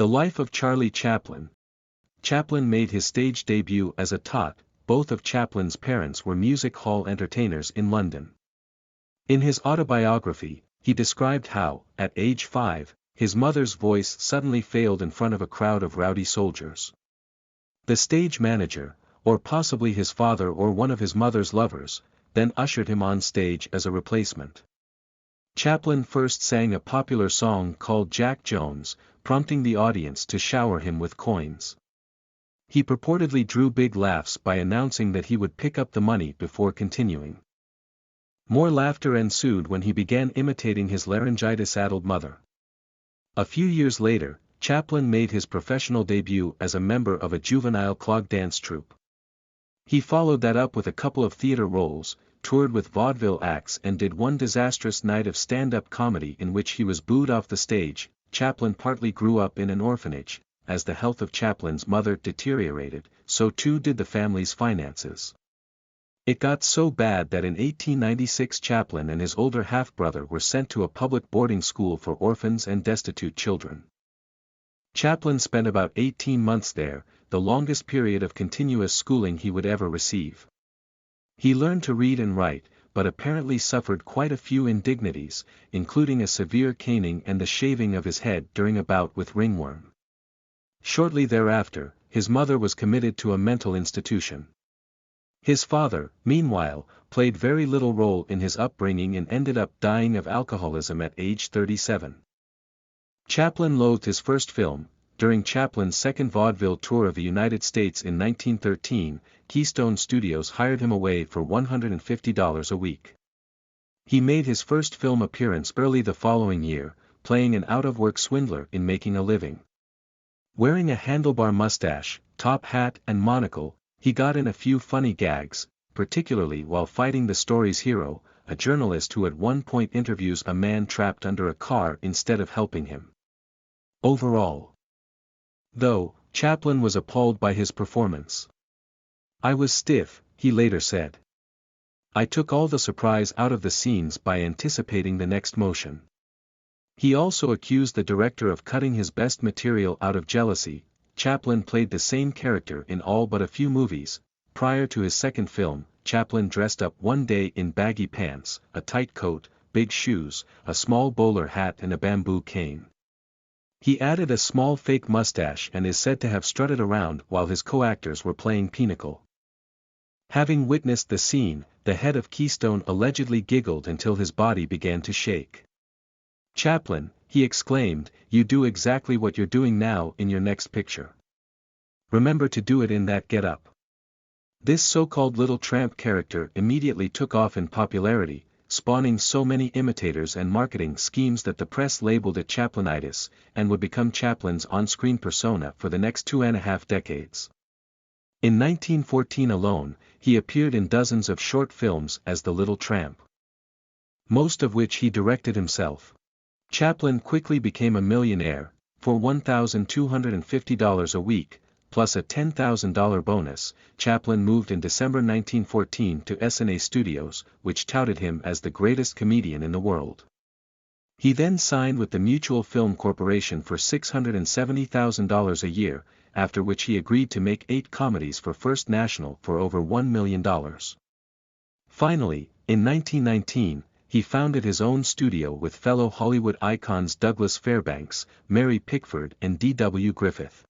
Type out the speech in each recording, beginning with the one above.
The Life of Charlie Chaplin. Chaplin made his stage debut as a tot. Both of Chaplin's parents were music hall entertainers in London. In his autobiography, he described how, at age 5, his mother's voice suddenly failed in front of a crowd of rowdy soldiers. The stage manager, or possibly his father or one of his mother's lovers, then ushered him on stage as a replacement. Chaplin first sang a popular song called Jack Jones, prompting the audience to shower him with coins. He purportedly drew big laughs by announcing that he would pick up the money before continuing. More laughter ensued when he began imitating his laryngitis-addled mother. A few years later, Chaplin made his professional debut as a member of a juvenile clog dance troupe. He followed that up with a couple of theater roles, toured with vaudeville acts and did one disastrous night of stand-up comedy in which he was booed off the stage. Chaplin partly grew up in an orphanage. As the health of Chaplin's mother deteriorated, so too did the family's finances. It got so bad that in 1896 Chaplin and his older half-brother were sent to a public boarding school for orphans and destitute children. Chaplin spent about 18 months there, the longest period of continuous schooling he would ever receive. He learned to read and write, but apparently suffered quite a few indignities, including a severe caning and the shaving of his head during a bout with ringworm. Shortly thereafter, his mother was committed to a mental institution. His father, meanwhile, played very little role in his upbringing and ended up dying of alcoholism at age 37. Chaplin loathed his first film. During Chaplin's second vaudeville tour of the United States in 1913, Keystone Studios hired him away for $150 a week. He made his first film appearance early the following year, playing an out-of-work swindler in Making a Living. Wearing a handlebar mustache, top hat and monocle, he got in a few funny gags, particularly while fighting the story's hero, a journalist who at one point interviews a man trapped under a car instead of helping him. Overall, though, Chaplin was appalled by his performance. "I was stiff," he later said. "I took all the surprise out of the scenes by anticipating the next motion." He also accused the director of cutting his best material out of jealousy. Chaplin played the same character in all but a few movies. Prior to his second film, Chaplin dressed up one day in baggy pants, a tight coat, big shoes, a small bowler hat and a bamboo cane. He added a small fake mustache and is said to have strutted around while his co-actors were playing pinochle. Having witnessed the scene, the head of Keystone allegedly giggled until his body began to shake. "Chaplin," he exclaimed, "you do exactly what you're doing now in your next picture. Remember to do it in that get-up." This so-called Little Tramp character immediately took off in popularity, spawning so many imitators and marketing schemes that the press labeled it Chaplinitis, and would become Chaplin's on-screen persona for the next 2.5 decades. In 1914 alone, he appeared in dozens of short films as the Little Tramp, most of which he directed himself. Chaplin quickly became a millionaire. For $1,250 a week, plus a $10,000 bonus, Chaplin moved in December 1914 to SNA Studios, which touted him as the greatest comedian in the world. He then signed with the Mutual Film Corporation for $670,000 a year, after which he agreed to make 8 comedies for First National for over $1 million. Finally, in 1919, he founded his own studio with fellow Hollywood icons Douglas Fairbanks, Mary Pickford and D.W. Griffith.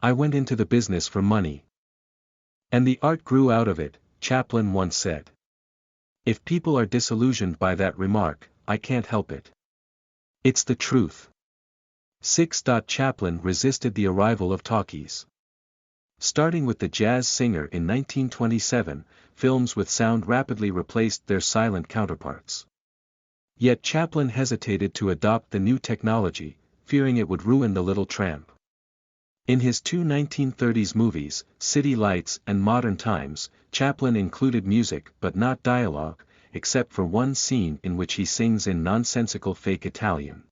"I went into the business for money. And the art grew out of it," Chaplin once said. "If people are disillusioned by that remark, I can't help it. It's the truth." 6. Chaplin resisted the arrival of talkies. Starting with The Jazz Singer in 1927, films with sound rapidly replaced their silent counterparts. Yet Chaplin hesitated to adopt the new technology, fearing it would ruin The Little Tramp. In his 2 1930s movies, City Lights and Modern Times, Chaplin included music but not dialogue, except for one scene in which he sings in nonsensical fake Italian.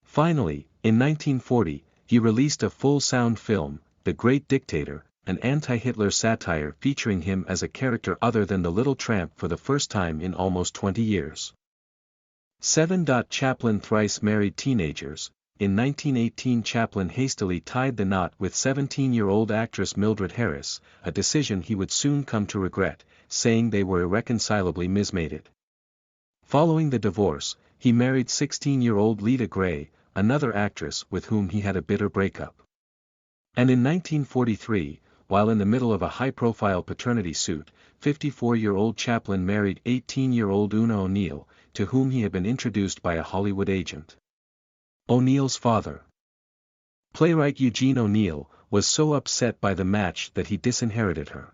Finally, in 1940, he released a full-sound film, The Great Dictator, an anti-Hitler satire featuring him as a character other than the Little Tramp for the first time in almost 20 years. 7. Chaplin thrice married teenagers. in 1918 Chaplin hastily tied the knot with 17-year-old actress Mildred Harris, a decision he would soon come to regret, saying they were irreconcilably mismated. Following the divorce, he married 16-year-old Lita Gray, another actress with whom he had a bitter breakup. And in 1943, while in the middle of a high-profile paternity suit, 54-year-old Chaplin married 18-year-old Una O'Neill, to whom he had been introduced by a Hollywood agent. O'Neill's father, playwright Eugene O'Neill, was so upset by the match that he disinherited her.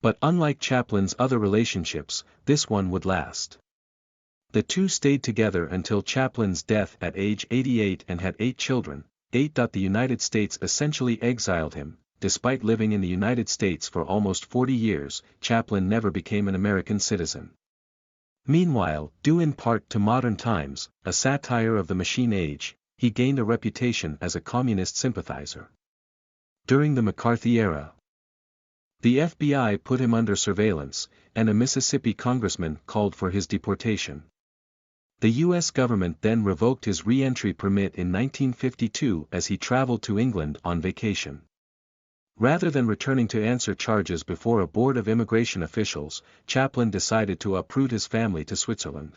But unlike Chaplin's other relationships, this one would last. The two stayed together until Chaplin's death at age 88 and had 8 children. The United States essentially exiled him. Despite living in the United States for almost 40 years, Chaplin never became an American citizen. Meanwhile, due in part to Modern Times, a satire of the machine age, he gained a reputation as a communist sympathizer. During the McCarthy era, the FBI put him under surveillance, and a Mississippi congressman called for his deportation. The U.S. government then revoked his re-entry permit in 1952 as he traveled to England on vacation. Rather than returning to answer charges before a board of immigration officials, Chaplin decided to uproot his family to Switzerland.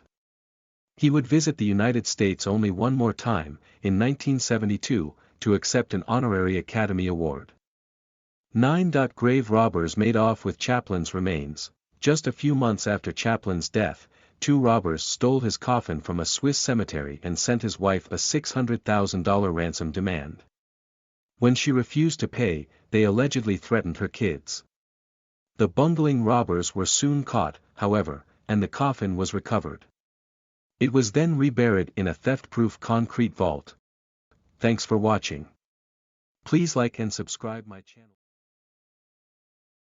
He would visit the United States only one more time, in 1972, to accept an honorary Academy Award. 9. Grave robbers made off with Chaplin's remains. Just a few months after Chaplin's death, 2 robbers stole his coffin from a Swiss cemetery and sent his wife a $600,000 ransom demand. When she refused to pay, they allegedly threatened her kids. The bungling robbers were soon caught, however, and the coffin was recovered. It was then reburied in a theft-proof concrete vault. Thanks for watching. Please like and subscribe my channel.